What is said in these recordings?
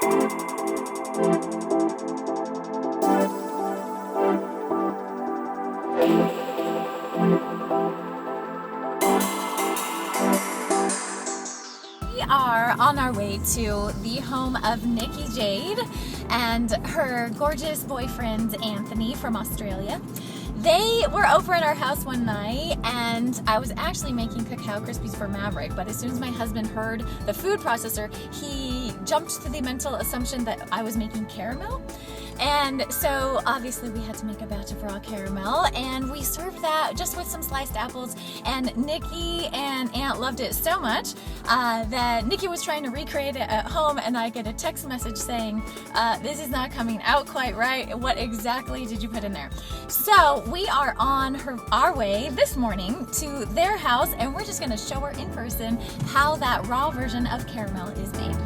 We are on our way to the home of Nikki Jade and her gorgeous boyfriend Anthony from Australia. They were over at our house one night and I was actually making cacao crispies for Maverick, but as soon as my husband heard the food processor, he jumped to the mental assumption that I was making caramel. And so obviously we had to make a batch of raw caramel and we served that just with some sliced apples, and Nikki and Aunt loved it so much that Nikki was trying to recreate it at home, and I get a text message saying, this is not coming out quite right. What exactly did you put in there? So we are on our way this morning to their house, and we're just going to show her in person how that raw version of caramel is made.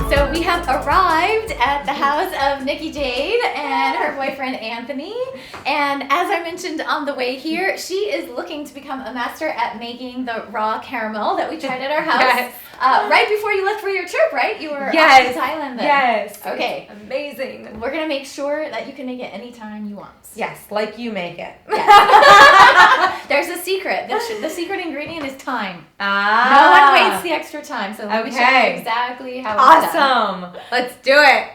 So we have arrived at the house of Nikki Jade and her boyfriend Anthony, and as I mentioned on the way here, she is looking to become a master at making the raw caramel that we tried at our house. Yes. Right before you left for your trip, right? You were Yes. off to Thailand then. Yes. Okay. It's amazing. We're gonna make sure that you can make it anytime you want. Yes, like you make it. There's a secret. The secret ingredient is time. Ah. No one waits the extra time, so let me show you Okay. exactly how it's done. Awesome. Let's do it.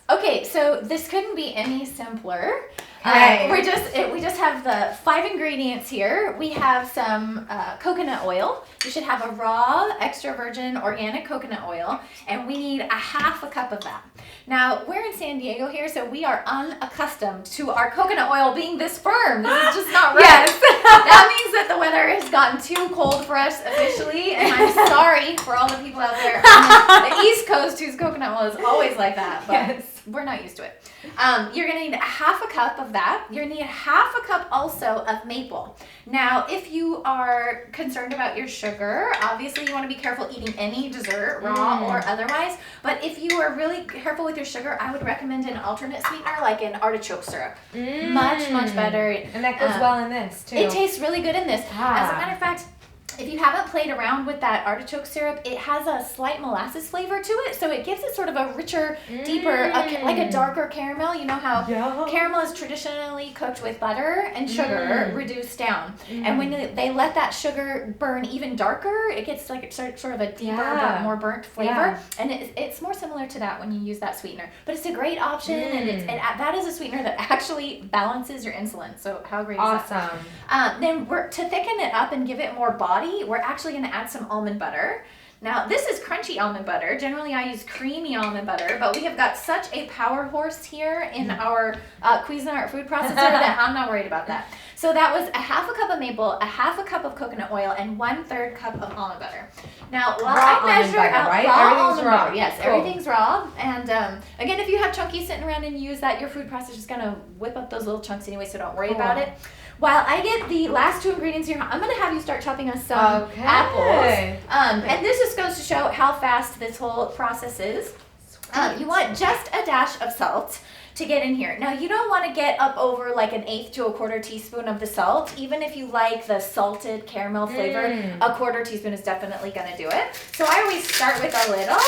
Okay, so this couldn't be any simpler. Okay. We just have the 5 ingredients here. We have some coconut oil. You should have a raw, extra virgin, organic coconut oil, and we need a half a cup of that. Now, we're in San Diego here, so we are unaccustomed to our coconut oil being this firm. This is just not right. Yes. That means that the weather has gotten too cold for us officially, and I'm sorry for all the people out there on the East Coast whose coconut oil is always like that, but Yes. we're not used to it. You're gonna need a half a cup of that. You're gonna need half a cup also of maple. Now, if you are concerned about your sugar, obviously you wanna be careful eating any dessert, raw or otherwise, but if you are really careful with your sugar, I would recommend an alternate sweetener like an artichoke syrup. Much, much better. And that goes well in this, too. It tastes really good in this. Ah. As a matter of fact, if you haven't played around with that artichoke syrup, it has a slight molasses flavor to it, so it gives it sort of a richer, deeper, like a darker caramel. You know how caramel is traditionally cooked with butter and sugar reduced down, and when they let that sugar burn even darker, it gets like sort of a deeper, but more burnt flavor, and it's more similar to that when you use that sweetener. But it's a great option, and that is a sweetener that actually balances your insulin. So how great is that? Awesome. Then to thicken it up and give it more body, we're actually going to add some almond butter. Now, this is crunchy almond butter. Generally, I use creamy almond butter, but we have got such a power horse here in our Cuisinart food processor that I'm not worried about that. So that was a half a cup of maple, a half a cup of coconut oil, and 1/3 cup of almond butter. Now, while I measure out right? raw Everything's almond raw. butter, yes, Cool. everything's raw. And again, if you have chunky sitting around and use that, your food processor is going to whip up those little chunks anyway, so don't worry about it. While I get the last 2 ingredients here, I'm going to have you start chopping us some apples. And this just goes to show how fast this whole process is. You want just a dash of salt to get in here. Now, you don't want to get up over like 1/8 to 1/4 teaspoon of the salt. Even if you like the salted caramel flavor, 1/4 teaspoon is definitely going to do it. So I always start with a little.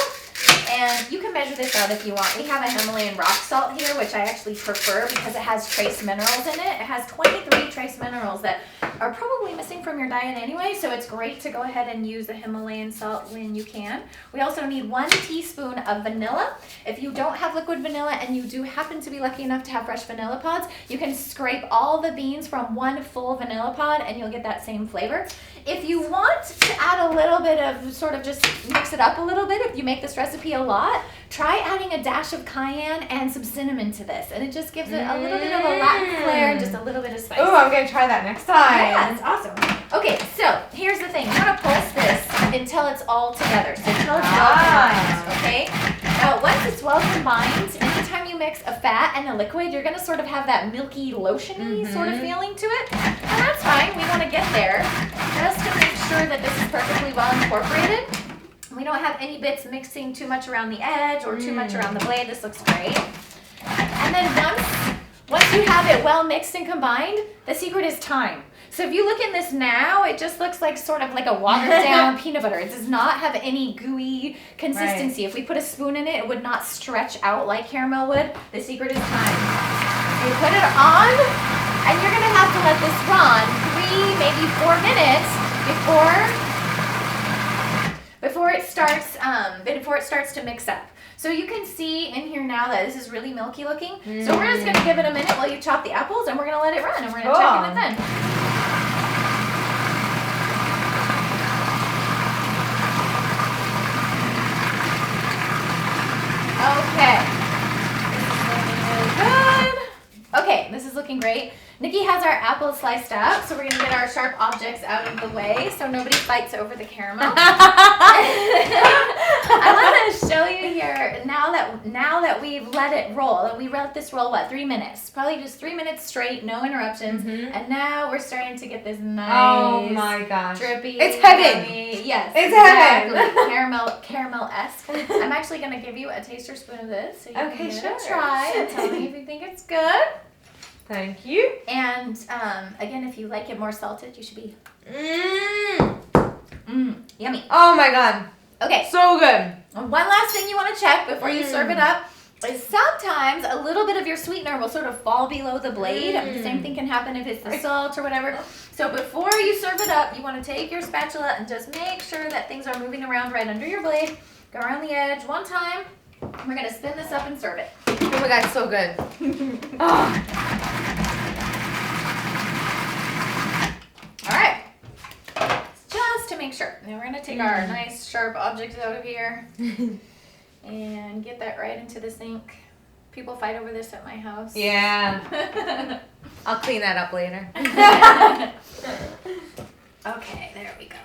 And you can measure this out if you want. We have a Himalayan rock salt here, which I actually prefer because it has trace minerals in it. It has 23 trace minerals that are probably missing from your diet anyway, so it's great to go ahead and use the Himalayan salt when you can. We also need 1 teaspoon of vanilla. If you don't have liquid vanilla and you do happen to be lucky enough to have fresh vanilla pods, you can scrape all the beans from 1 full vanilla pod and you'll get that same flavor. If you want to add a little bit of sort of just mix it up a little bit, if you make this recipe a lot, try adding a dash of cayenne and some cinnamon to this, and it just gives it a little bit of a Latin flair and just a little bit of spice. Ooh, I'm going to try that next time. Yeah, it's awesome. Okay, so here's the thing. You want to pulse this until it's all together, so until it's well combined, okay? Now, once it's well combined, anytime you mix a fat and a liquid, you're going to sort of have that milky, lotiony sort of feeling to it, and that's fine. We want to get there just to make sure that this is perfectly well incorporated. We don't have any bits mixing too much around the edge or too much around the blade. This looks great. And then once once you have it well mixed and combined, the secret is time. So if you look in this now, it just looks like sort of like a watered down peanut butter. It does not have any gooey consistency. Right. If we put a spoon in it, it would not stretch out like caramel would. The secret is time. You put it on, and you're gonna have to let this run 3, maybe 4 minutes before it starts to mix up. So you can see in here now that this is really milky looking. So we're just gonna give it a minute while you chop the apples, and we're gonna let it run, and we're gonna check in it then. Okay. Okay, this is looking great. Nikki has our apples sliced up, so we're going to get our sharp objects out of the way so nobody fights over the caramel. I want to show you here, now that we've let it roll, and we let this roll, 3 minutes? Probably just 3 minutes straight, no interruptions. And now we're starting to get this nice, oh my gosh, drippy, it's heaven. yummy, yes, it's exactly. heaven. Caramel-esque. I'm actually going to give you a taster spoon of this, so you can give sure. it a try and tell me if you think it's good. Thank you. And again, if you like it more salted, you should be yummy. Oh my god. Okay. So good. One last thing you want to check before you serve it up is sometimes a little bit of your sweetener will sort of fall below the blade. The same thing can happen if it's the salt or whatever. So before you serve it up, you want to take your spatula and just make sure that things are moving around right under your blade. Go around the edge one time. We're going to spin this up and serve it. Oh my god, it's so good. All right. Just to make sure. Now we're going to take our nice sharp objects out of here and get that right into the sink. People fight over this at my house. Yeah. I'll clean that up later. Okay, there we go.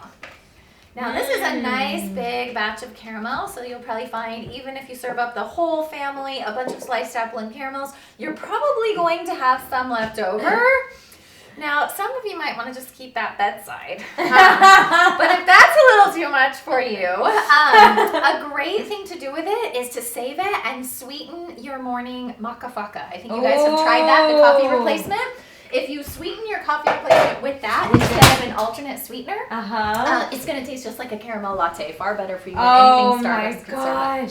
Now this is a nice big batch of caramel, so you'll probably find even if you serve up the whole family a bunch of sliced apple and caramels, you're probably going to have some left over. Now, some of you might want to just keep that bedside. But if that's a little too much for you, a great thing to do with it is to save it and sweeten your morning maca faca. I think you guys have tried that, the coffee replacement. If you sweeten your coffee replacement with that instead of an alternate sweetener, it's going to taste just like a caramel latte. Far better for you than anything Starbucks could serve.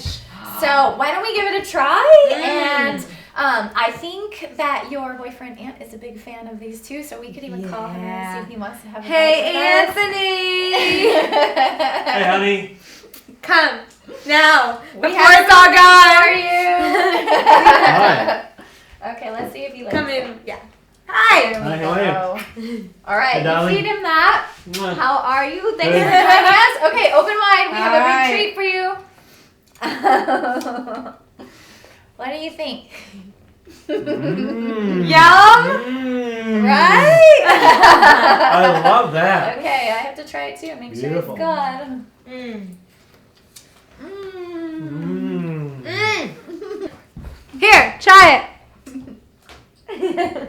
So why don't we give it a try? And I think that your boyfriend Ant is a big fan of these too, so we could even call him and see if he wants to have a Hey, Anthony! Hey, honey. Come now. We Before have it's all gone. for you. Hi. Okay, let's see if he likes Come it. in. Yeah. Hi. Hi, how are you? All right, Hey, darling. feed him that. Mwah. How are you? Thanks Good. for joining us. Okay, open wide. We have a All big treat for you. What do you think? Yum. Right? I love that. Okay, I have to try it too. Make Beautiful. sure it's good. Here, try it.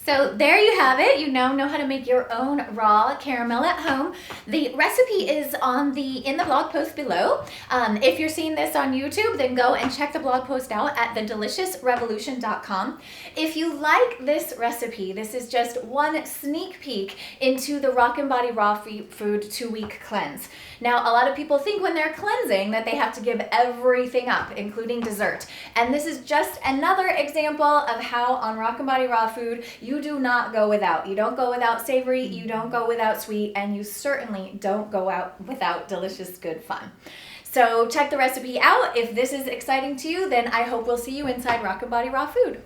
So there you have it. You now know how to make your own raw caramel at home. The recipe is in the blog post below. If you're seeing this on YouTube, then go and check the blog post out at thedeliciousrevolution.com. If you like this recipe, this is just one sneak peek into the Rockin' Body Raw Food 2-week cleanse. Now, a lot of people think when they're cleansing that they have to give everything up, including dessert. And this is just another example of how on Rockin' Body Raw Food, you do not go without. You don't go without savory, you don't go without sweet, and you certainly don't go out without delicious, good fun. So check the recipe out. If this is exciting to you, then I hope we'll see you inside Rockin' Body Raw Food.